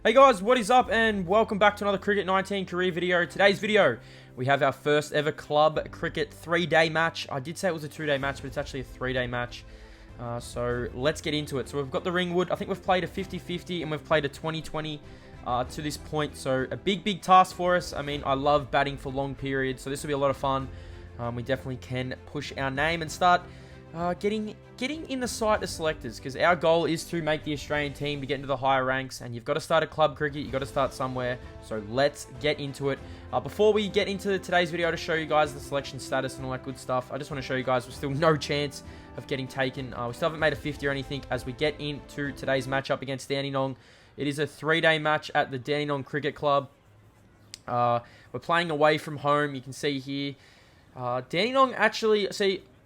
Hey guys, what is up and welcome back to another Cricket 19 career video. Today's video, we have our first ever club cricket 3-day match. I did say it was a 2-day match, but it's actually a 3-day match. So let's get into it. So we've got the Ringwood. I think we've played a 50-50 and we've played a 20-20 to this point. So a big task for us. I mean, I love batting for long periods, so this will be a lot of fun. We definitely can push our name and start getting in the sight of selectors, because our goal is to make the Australian team to get into the higher ranks, and you've got to start a club cricket, you've got to start somewhere. So let's get into it. Before we get into today's video to show you guys the selection status and all that good stuff, I just want to show you guys we're still no chance of getting taken. We still haven't made a 50 or anything as we get into today's matchup against Dandenong. It is a 3-day match at the Dandenong Cricket Club. We're playing away from home. You can see here Dandenong actually,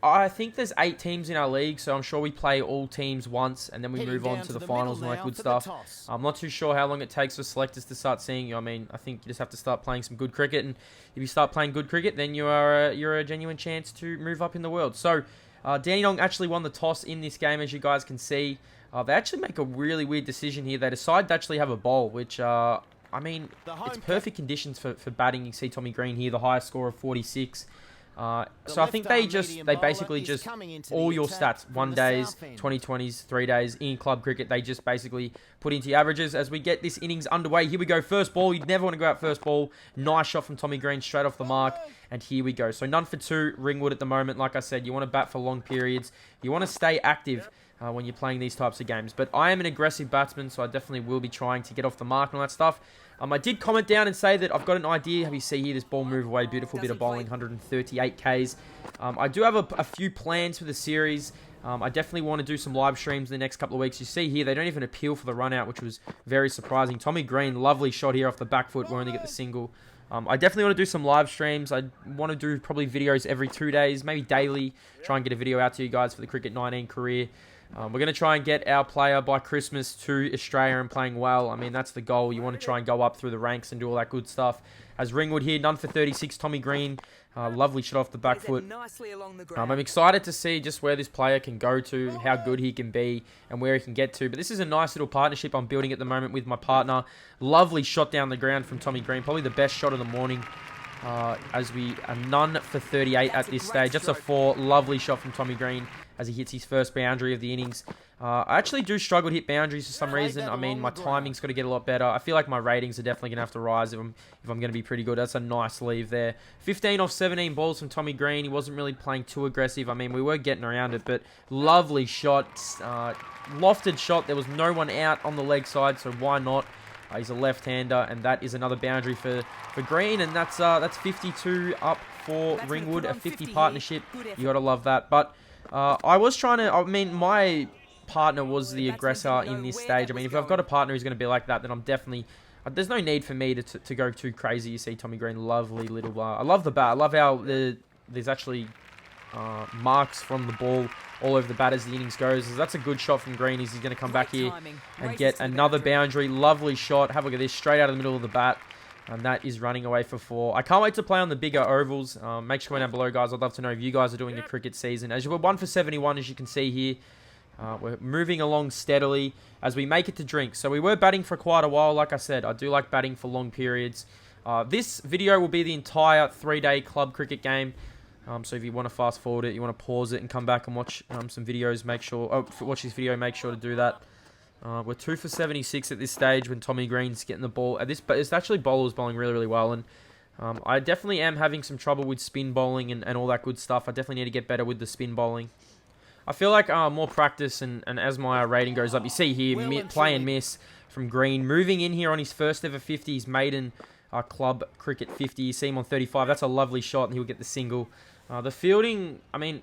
I think there's 8 teams in our league, so I'm sure we play all teams once, and then we move on to the finals and all that good stuff. I'm not too sure how long it takes for selectors to start seeing you. I mean, I think you just have to start playing some good cricket, and if you start playing good cricket, then you're a genuine chance to move up in the world. So, Dandenong actually won the toss in this game, as you guys can see. They actually make a really weird decision here. They decide to actually have a bowl, which, I mean, it's perfect conditions for batting. You see Tommy Green here, the highest score of 46. So I think they basically just, all your stats, 1 days, 20-20s, 3 days, in club cricket, they just basically put into your averages as we get this innings underway. Here we go, first ball. You'd never want to go out first ball. Nice shot from Tommy Green, straight off the mark. And here we go. So none for 2, Ringwood at the moment. Like I said, you want to bat for long periods. You want to stay active when you're playing these types of games. But I am an aggressive batsman, so I definitely will be trying to get off the mark and all that stuff. I did comment down and say that I've got an idea. Have you see here this ball move away? Beautiful bit of bowling, 138 Ks. I do have a few plans for the series. I definitely want to do some live streams in the next couple of weeks. You see here, they don't even appeal for the run out, which was very surprising. Tommy Green, lovely shot here off the back foot. We're only get the single. I definitely want to do some live streams. I want to do probably videos every 2 days, maybe daily. Try and get a video out to you guys for the Cricket 19 career. We're going to try and get our player by Christmas to Australia and playing well. I mean, that's the goal. You want to try and go up through the ranks and do all that good stuff. As Ringwood here, none for 36, Tommy Green. Lovely shot off the back foot. I'm excited to see just where this player can go to, how good he can be, and where he can get to. But this is a nice little partnership I'm building at the moment with my partner. Lovely shot down the ground from Tommy Green. Probably the best shot of the morning. As we are none for 38 at this stage. Just a 4. Lovely shot from Tommy Green as he hits his first boundary of the innings. I actually do struggle to hit boundaries for some reason. I mean, my timing's got to get a lot better. I feel like my ratings are definitely going to have to rise if I'm going to be pretty good. That's a nice leave there. 15 off 17 balls from Tommy Green. He wasn't really playing too aggressive. I mean, we were getting around it, but lovely shot. Lofted shot. There was no one out on the leg side, so why not? He's a left-hander, and that is another boundary for Green, and that's 52 up for Ringwood, a 50 partnership. You got to love that. But I was trying to, I mean, my partner was the aggressor in this stage. I mean, if I've got a partner who's going to be like that, then I'm definitely, there's no need for me to go too crazy. You see Tommy Green, lovely little, I love the bat. I love how there's actually marks from the ball all over the bat as the innings goes. That's a good shot from Green. He's going to come back here and get another boundary. Lovely shot. Have a look at this, straight out of the middle of the bat. And that is running away for 4. I can't wait to play on the bigger ovals. Make sure to comment down below, guys. I'd love to know if you guys are doing a cricket season. As you were 1 for 71, as you can see here. We're moving along steadily as we make it to drink. So we were batting for quite a while. Like I said, I do like batting for long periods. This video will be the entire 3-day club cricket game. So if you want to fast forward it, you want to pause it and come back and watch some videos, watch this video, make sure to do that. We're 2 for 76 at this stage when Tommy Green's getting the ball. It's actually bowlers bowling really well, and I definitely am having some trouble with spin bowling and all that good stuff. I definitely need to get better with the spin bowling. I feel like more practice, and as my rating goes up, you see here, play and miss from Green. Moving in here on his first ever 50, his maiden club cricket 50. You see him on 35. That's a lovely shot, and he'll get the single. The fielding, I mean,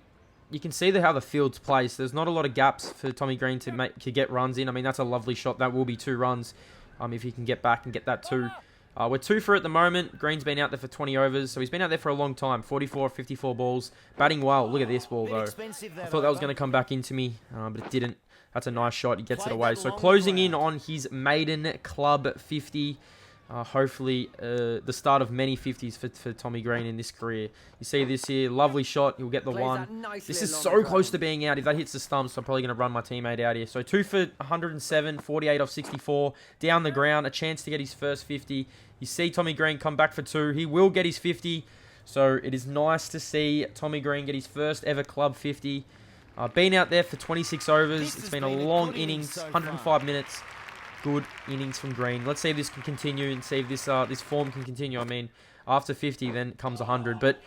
you can see how the field's placed. There's not a lot of gaps for Tommy Green to get runs in. I mean, that's a lovely shot. That will be 2 runs if he can get back and get that 2. We're 2 for at the moment. Green's been out there for 20 overs, so he's been out there for a long time. 44, 54 balls. Batting well. Look at this ball, though. I thought that was going to come back into me, but it didn't. That's a nice shot. He gets it away. So closing in on his maiden club 50. Hopefully, the start of many 50s for Tommy Green in this career. You see this here, lovely shot. He'll get the one. This is so close to being out. If that hits the stumps, I'm probably going to run my teammate out here. So 2 for 107, 48 off 64. Down the ground, a chance to get his first 50. You see Tommy Green come back for 2. He will get his 50. So it is nice to see Tommy Green get his first ever club 50. Been out there for 26 overs. It's been a long innings, 105 minutes. Good innings from Green. Let's see if this can continue and see if this this form can continue. I mean, after 50, then comes 100. But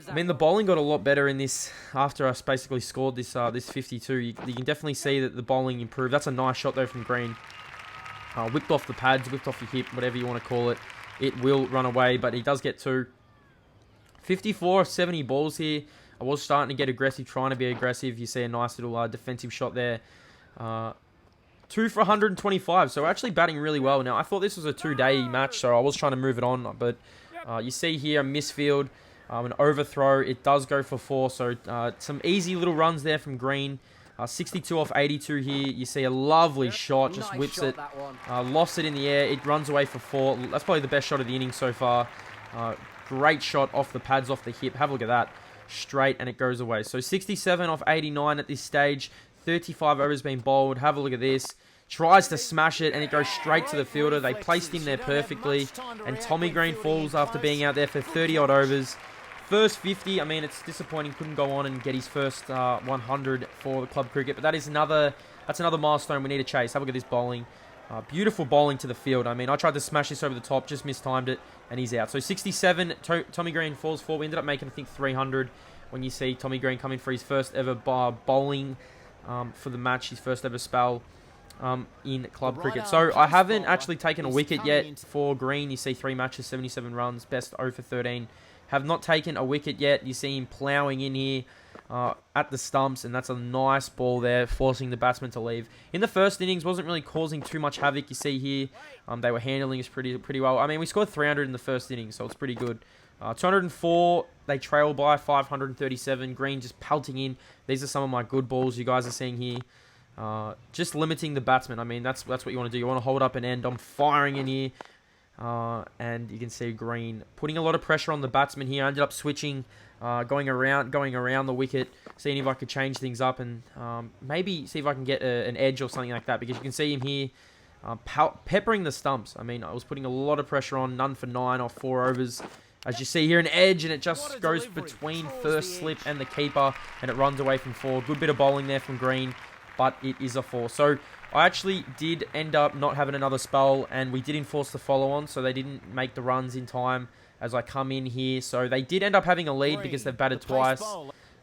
I mean, the bowling got a lot better in this after I basically scored this this 52. You can definitely see that the bowling improved. That's a nice shot though from Green. Whipped off the pads, whipped off the hip, whatever you want to call it. It will run away, but he does get 2. 54 of 70 balls here. I was starting to get aggressive, trying to be aggressive. You see a nice little defensive shot there. 2 for 125, so we're actually batting really well. Now, I thought this was a 2-day match, so I was trying to move it on, but you see here a misfield, an overthrow. It does go for 4, so some easy little runs there from Green. 62 off 82 here. You see a lovely shot, just whips it, lost it in the air. It runs away for 4. That's probably the best shot of the inning so far. Great shot off the pads, off the hip. Have a look at that. Straight, and it goes away. So 67 off 89 at this stage. 35 overs been bowled. Have a look at this. Tries to smash it, and it goes straight to the fielder. They placed him there perfectly. And Tommy Green falls after being out there for 30-odd overs. First 50, I mean, it's disappointing. Couldn't go on and get his first 100 for the club cricket. But that's another milestone we need to chase. Have a look at this bowling. Beautiful bowling to the field. I mean, I tried to smash this over the top, just mistimed it, and he's out. So 67, Tommy Green falls 4. We ended up making, I think, 300 when you see Tommy Green come in for his first ever bowling for the match, his first ever spell in club cricket. So I haven't actually taken a wicket yet for Green. You see 3 matches, 77 runs, best 0 for 13. Have not taken a wicket yet. You see him ploughing in here at the stumps, and that's a nice ball there, forcing the batsman to leave. In the first innings, wasn't really causing too much havoc. You see here, they were handling us pretty well. I mean, we scored 300 in the first innings, so it's pretty good. 204, they trail by 537. Green just pelting in. These are some of my good balls you guys are seeing here. Just limiting the batsman. I mean, that's what you want to do. You want to hold up an end. I'm firing in here. And you can see Green putting a lot of pressure on the batsman here. I ended up switching, going around the wicket, seeing if I could change things up and maybe see if I can get an edge or something like that, because you can see him here peppering the stumps. I mean, I was putting a lot of pressure on, none for 9 off 4 overs. As you see here, an edge, and it just goes between first slip and the keeper, and it runs away from 4. Good bit of bowling there from Green, but it is a 4. So I actually did end up not having another spell, and we did enforce the follow-on, so they didn't make the runs in time as I come in here. So they did end up having a lead because they've batted twice.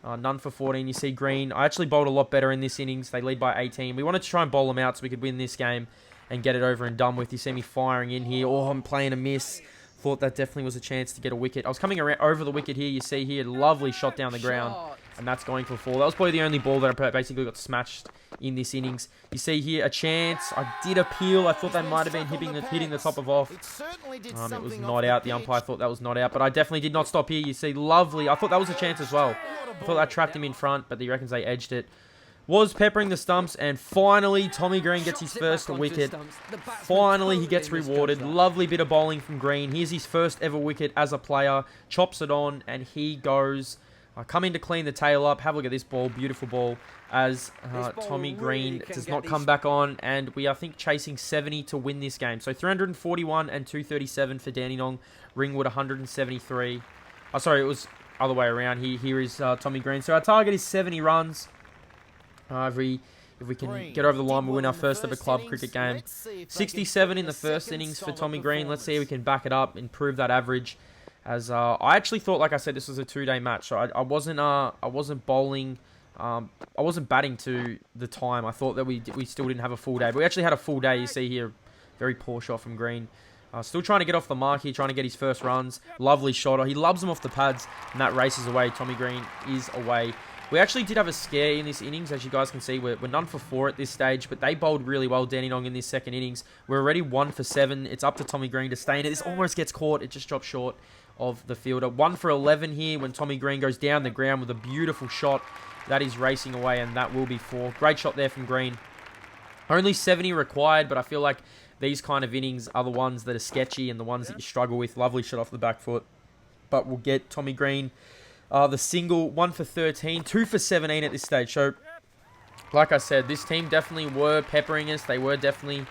None for 14. You see Green. I actually bowled a lot better in this innings. They lead by 18. We wanted to try and bowl them out so we could win this game and get it over and done with. You see me firing in here. Oh, I'm playing a miss. Thought that definitely was a chance to get a wicket. I was coming around over the wicket here. You see here, lovely shot down the ground. And that's going for 4. That was probably the only ball that I basically got smashed in this innings. You see here, a chance. I did appeal. I thought they might have been hitting the top of off. It was not out. The umpire thought that was not out. But I definitely did not stop here. You see, lovely. I thought that was a chance as well. I thought that trapped him in front, but he reckons they edged it. Was peppering the stumps, and finally Tommy Green gets his first wicket. Finally he gets rewarded. Lovely bit of bowling from Green. Here's his first ever wicket as a player. Chops it on, and he goes coming to clean the tail up. Have a look at this ball. Beautiful ball as Tommy Green does not come back on, and we are, I think, chasing 70 to win this game. So 341 and 237 for Dandenong. Ringwood 173. Oh, sorry, it was other way around. Here is Tommy Green. So our target is 70 runs. If we can get over the line, we'll win our first ever club cricket game. 67 in the first innings for Tommy Green. Let's see if we can back it up, improve that average. As I actually thought, like I said, this was a 2-day match, so I wasn't bowling. I wasn't batting to the time. I thought that we still didn't have a full day, but we actually had a full day. You see here, very poor shot from Green. Still trying to get off the mark here, trying to get his first runs. Lovely shot. He loves them off the pads, and that races away. Tommy Green is away. We actually did have a scare in this innings, as you guys can see. We're none for 4 at this stage, but they bowled really well, Dandenong, in this second innings. We're already 1 for 7. It's up to Tommy Green to stay in it. This almost gets caught. It just drops short of the fielder. 1 for 11 here when Tommy Green goes down the ground with a beautiful shot. That is racing away, and that will be 4. Great shot there from Green. Only 70 required, but I feel like these kind of innings are the ones that are sketchy and the ones that you struggle with. Lovely shot off the back foot. But we'll get Tommy Green the single, 1 for 13, 2 for 17 at this stage. So, like I said, this team definitely were peppering us. They were definitely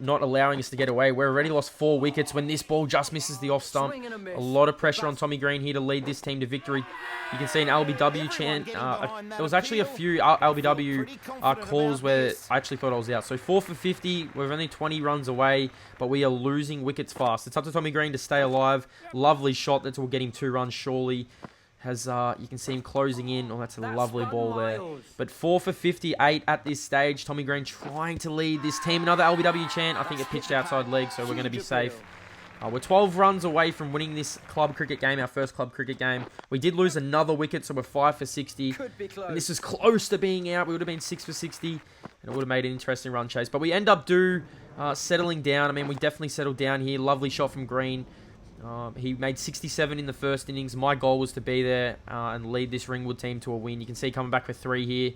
not allowing us to get away. We're already lost 4 wickets when this ball just misses the off stump. A lot of pressure on Tommy Green here to lead this team to victory. You can see an LBW chant. There was actually a few LBW calls where I actually thought I was out. So 4 for 50. We're only 20 runs away, but we are losing wickets fast. It's up to Tommy Green to stay alive. Lovely shot. That will get him 2 runs surely. Has you can see him closing in. Oh, that's a lovely ball there. But 4 for 58 at this stage. Tommy Green trying to lead this team. Another LBW chant. I think it pitched outside leg, so we're going to be safe. We're 12 runs away from winning this club cricket game, our first club cricket game. We did lose another wicket, so we're 5 for 60. And this is close to being out. We would have been 6 for 60, and it would have made an interesting run chase. But we end up settling down. I mean, we definitely settled down here. Lovely shot from Green. He made 67 in the first innings. My goal was to be there and lead this Ringwood team to a win. You can see coming back for 3 here.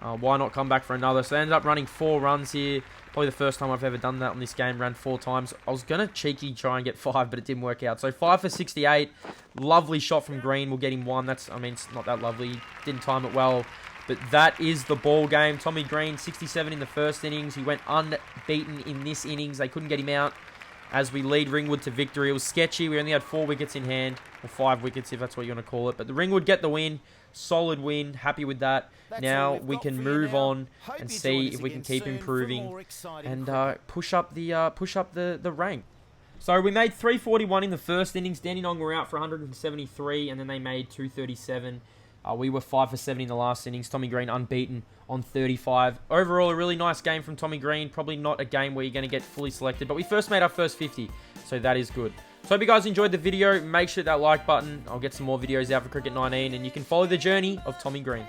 Why not come back for another? So they ended up running 4 runs here. Probably the first time I've ever done that on this game. Ran 4 times. I was going to cheeky try and get 5, but it didn't work out. So 5 for 68. Lovely shot from Green. We'll get him 1. I mean, it's not that lovely. Didn't time it well. But that is the ball game. Tommy Green, 67 in the first innings. He went unbeaten in this innings. They couldn't get him out as we lead Ringwood to victory. It was sketchy. We only had 4 wickets in hand, or 5 wickets if that's what you want to call it. But the Ringwood get the win. Solid win. Happy with that. Now we can move on and see if we can keep improving and push up the rank. So we made 341 in the first innings. Dandenong were out for 173, and then they made 237. We were 5 for 70 in the last innings. Tommy Green unbeaten on 35. Overall, a really nice game from Tommy Green. Probably not a game where you're going to get fully selected, but we first made our first 50, so that is good. So hope you guys enjoyed the video. Make sure that like button. I'll get some more videos out for Cricket 19, and you can follow the journey of Tommy Green.